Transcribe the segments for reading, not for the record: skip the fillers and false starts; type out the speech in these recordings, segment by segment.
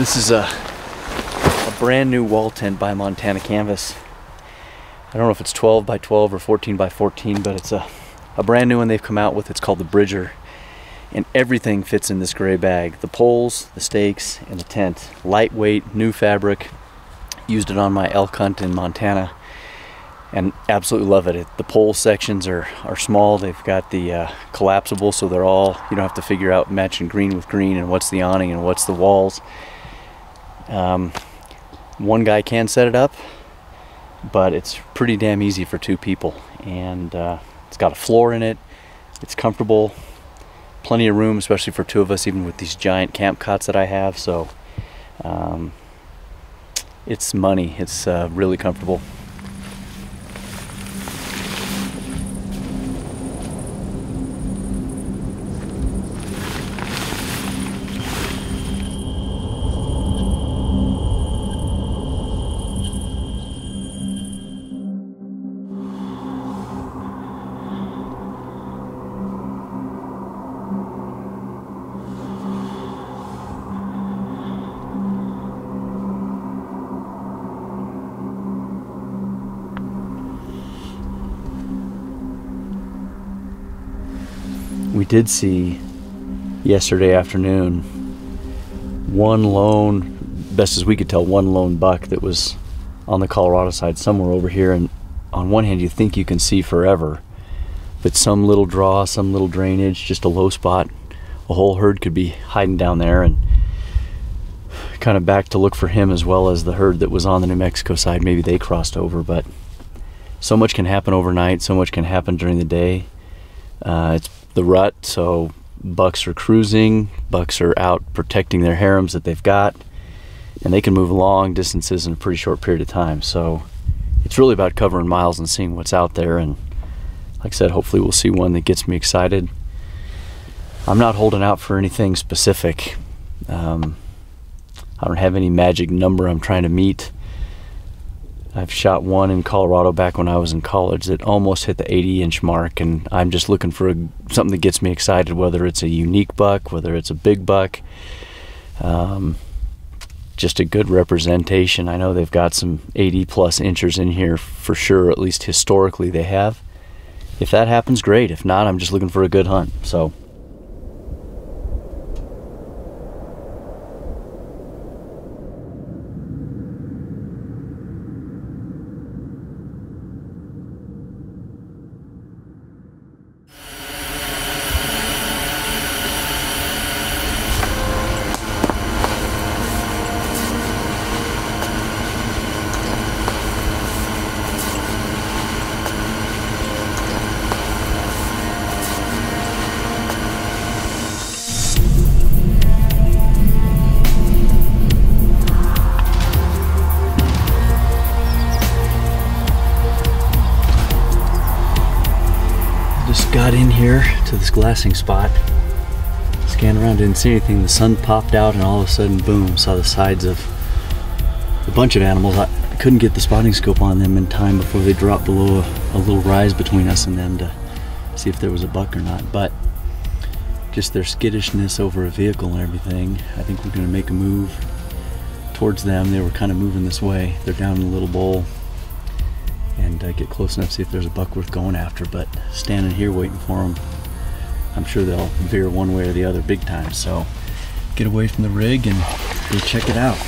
This is a brand new wall tent by Montana Canvas. I don't know if it's 12 by 12 or 14 by 14, but it's a brand new one they've come out with. It's called the Bridger, and everything fits in this gray bag. The poles, the stakes, and the tent. Lightweight, new fabric. Used it on my elk hunt in Montana and absolutely love it. The pole sections are small. They've got the collapsible, so they're all, you don't have to figure out matching green with green and what's the awning and what's the walls. One guy can set it up, but it's pretty damn easy for two people. And it's got a floor in it. It's comfortable. Plenty of room, especially for two of us, even with these giant camp cots that I have. So it's money. It's really comfortable. We did see yesterday afternoon one lone, best as we could tell, one lone buck that was on the Colorado side somewhere over here. And on one hand you think you can see forever, but some little draw, some little drainage, just a low spot, a whole herd could be hiding down there. And kind of back to look for him, as well as the herd that was on the New Mexico side. Maybe they crossed over, but so much can happen overnight, so much can happen during the day. It's the rut, so bucks are cruising, bucks are out protecting their harems that they've got, and they can move long distances in a pretty short period of time. So it's really about covering miles and seeing what's out there. And like I said, hopefully we'll see one that gets me excited. I'm not holding out for anything specific. I don't have any magic number I'm trying to meet. I've shot one in Colorado back when I was in college that almost hit the 80-inch mark, and I'm just looking for something that gets me excited, whether it's a unique buck, whether it's a big buck, just a good representation. I know they've got some 80-plus inchers in here for sure, at least historically they have. If that happens, great. If not, I'm just looking for a good hunt. So got in here to this glassing spot, scanned around, didn't see anything. The sun popped out and all of a sudden, boom, saw the sides of a bunch of animals. I couldn't get the spotting scope on them in time before they dropped below a little rise between us and them to see if there was a buck or not. But just their skittishness over a vehicle and everything, I think we're going to make a move towards them. They were kind of moving this way. They're down in a little bowl, and get close enough to see if there's a buck worth going after. But standing here waiting for them, I'm sure they'll veer one way or the other big time. So get away from the rig and go check it out.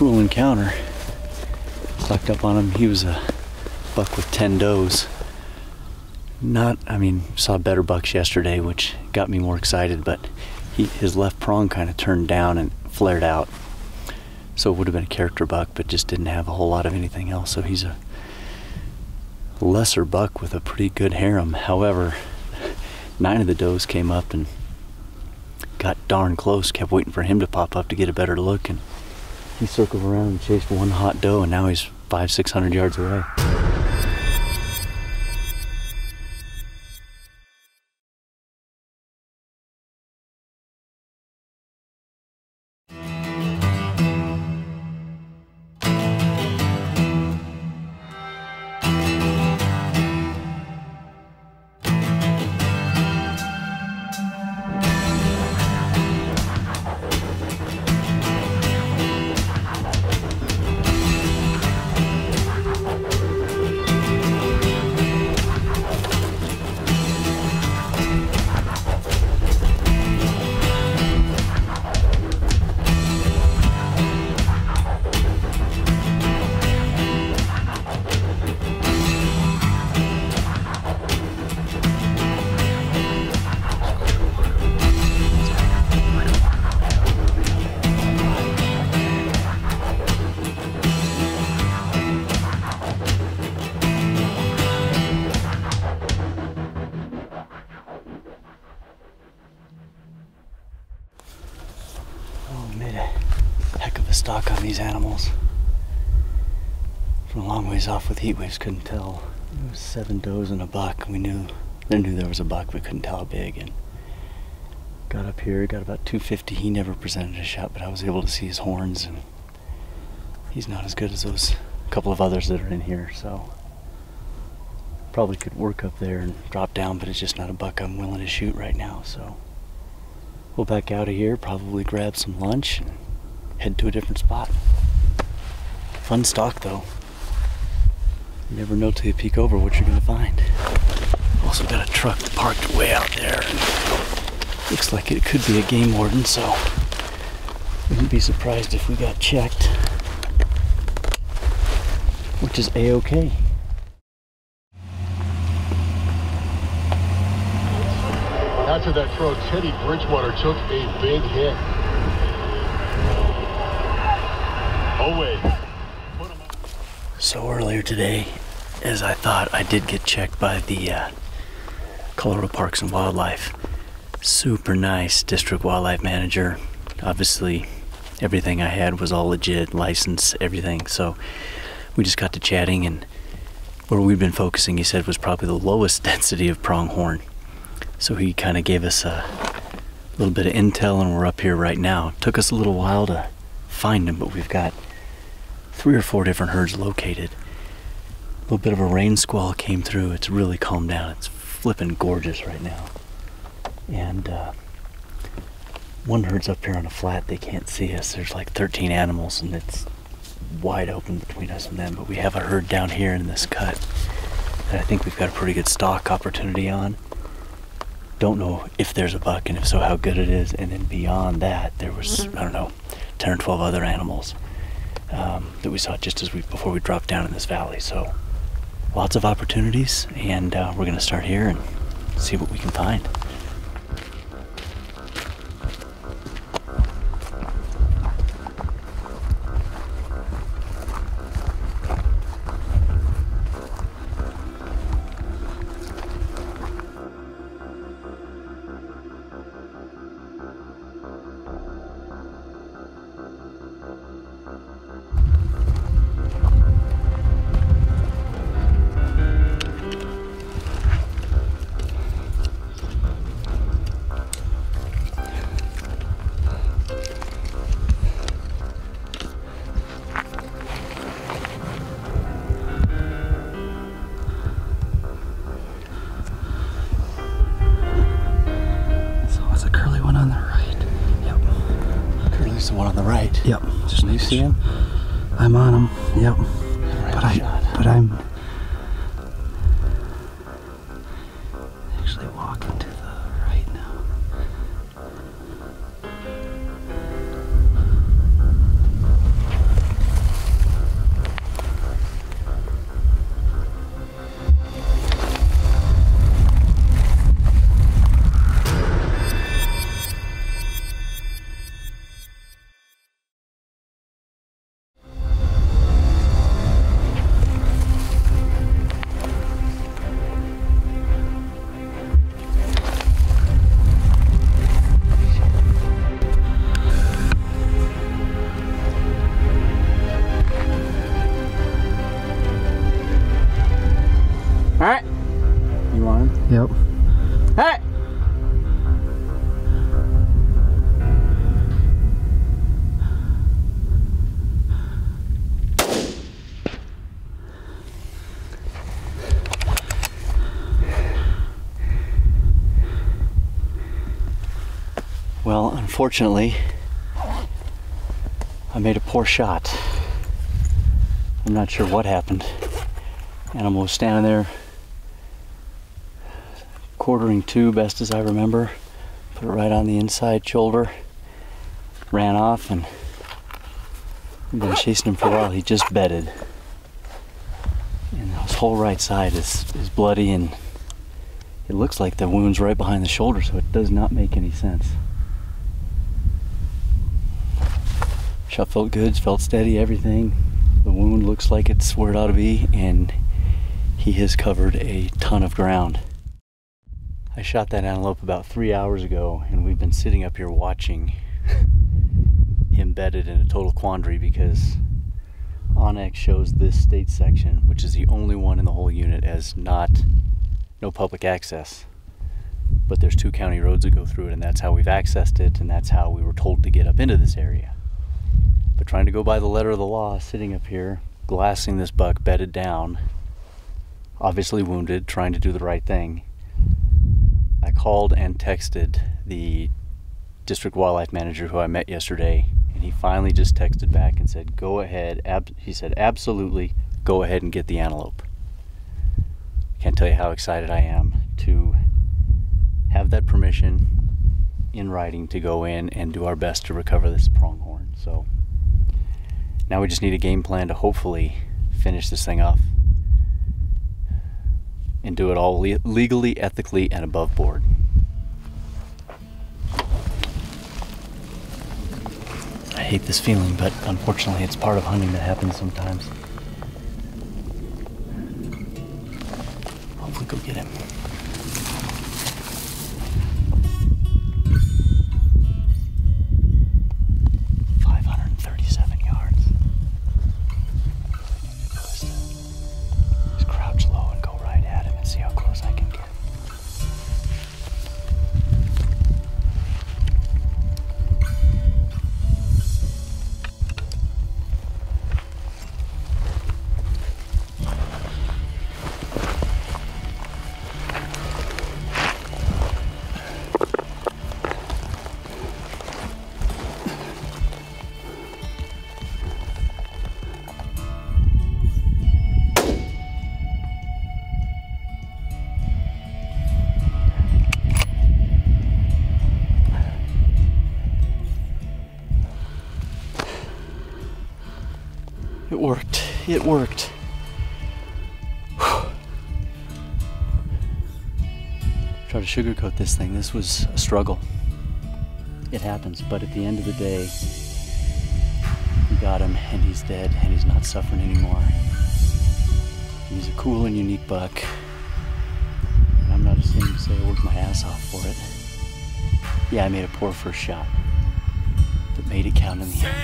cool encounter. Sucked up on him. He was a buck with 10 does. I mean, saw better bucks yesterday, which got me more excited, but his left prong kind of turned down and flared out. So it would have been a character buck, but just didn't have a whole lot of anything else. So he's a lesser buck with a pretty good harem. However, 9 of the does came up and got darn close. Kept waiting for him to pop up to get a better look, and he circled around and chased one hot doe, and now he's 500-600 yards away. Stock on these animals. From a long ways off with heat waves, couldn't tell. It was 7 does and a buck. We knew there was a buck, but couldn't tell how big. And got up here, got about 250. He never presented a shot, but I was able to see his horns, and he's not as good as those couple of others that are in here. So probably could work up there and drop down, but it's just not a buck I'm willing to shoot right now. So we'll back out of here, probably grab some lunch, and head to a different spot. Fun stalk though. You never know till you peek over what you're gonna find. Also got a truck parked way out there, and looks like it could be a game warden, so wouldn't be surprised if we got checked, which is a-okay. After that throw, Teddy Bridgewater took a big hit. So earlier today, as I thought, I did get checked by the Colorado Parks and Wildlife. Super nice district wildlife manager. Obviously, everything I had was all legit, license, everything. So we just got to chatting, and where we've been focusing, he said, was probably the lowest density of pronghorn. So he kind of gave us a little bit of intel, and we're up here right now. Took us a little while to find him, but we've got 3 or 4 different herds located. A little bit of a rain squall came through. It's really calmed down. It's flipping gorgeous right now. And one herd's up here on a flat. They can't see us. There's like 13 animals, and it's wide open between us and them. But we have a herd down here in this cut that I think we've got a pretty good stalk opportunity on. Don't know if there's a buck, and if so, how good it is. And then beyond that, there was, I don't know, 10 or 12 other animals that we saw just before we dropped down in this valley. So lots of opportunities, and we're gonna start here and see what we can find. The one on the right. Yep. Just you see him? I'm on him. Yep. Right, but I'm actually walking to the right now. You want him? Yep. Hey! Well, unfortunately, I made a poor shot. I'm not sure what happened. Animal was standing there, quartering two, best as I remember. Put it right on the inside shoulder, ran off, and I've been chasing him for a while. He just bedded. And his whole right side is bloody, and it looks like the wound's right behind the shoulder, so it does not make any sense. Shot felt good, felt steady, everything. The wound looks like it's where it ought to be, and he has covered a ton of ground. I shot that antelope about 3 hours ago, and we've been sitting up here watching him bedded in a total quandary because onX shows this state section, which is the only one in the whole unit, as no public access. But there's 2 county roads that go through it, and that's how we've accessed it, and that's how we were told to get up into this area. But trying to go by the letter of the law, sitting up here, glassing this buck bedded down, obviously wounded, trying to do the right thing, I called and texted the district wildlife manager who I met yesterday, and he finally just texted back and said, go ahead, he said, absolutely, go ahead and get the antelope. Can't tell you how excited I am to have that permission in writing to go in and do our best to recover this pronghorn. So now we just need a game plan to hopefully finish this thing off and do it all legally, ethically, and above board. I hate this feeling, but unfortunately it's part of hunting that happens sometimes. Hopefully go get him. It worked. It worked. Try to sugarcoat this thing. This was a struggle. It happens, but at the end of the day, we got him, and he's dead, and he's not suffering anymore. He's a cool and unique buck, and I'm not ashamed to say I worked my ass off for it. Yeah, I made a poor first shot, but made it count in the end.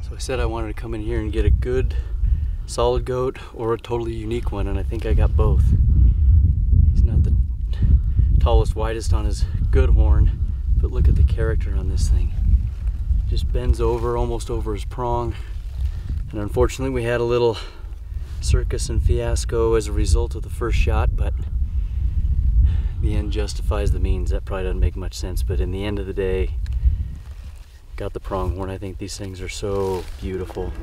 I said I wanted to come in here and get a good solid goat or a totally unique one, and I think I got both. He's not the tallest, widest on his good horn, but look at the character on this thing. Just bends over, almost over his prong, and unfortunately we had a little circus and fiasco as a result of the first shot, but the end justifies the means. That probably doesn't make much sense, but in the end of the day, got the pronghorn. I think these things are so beautiful.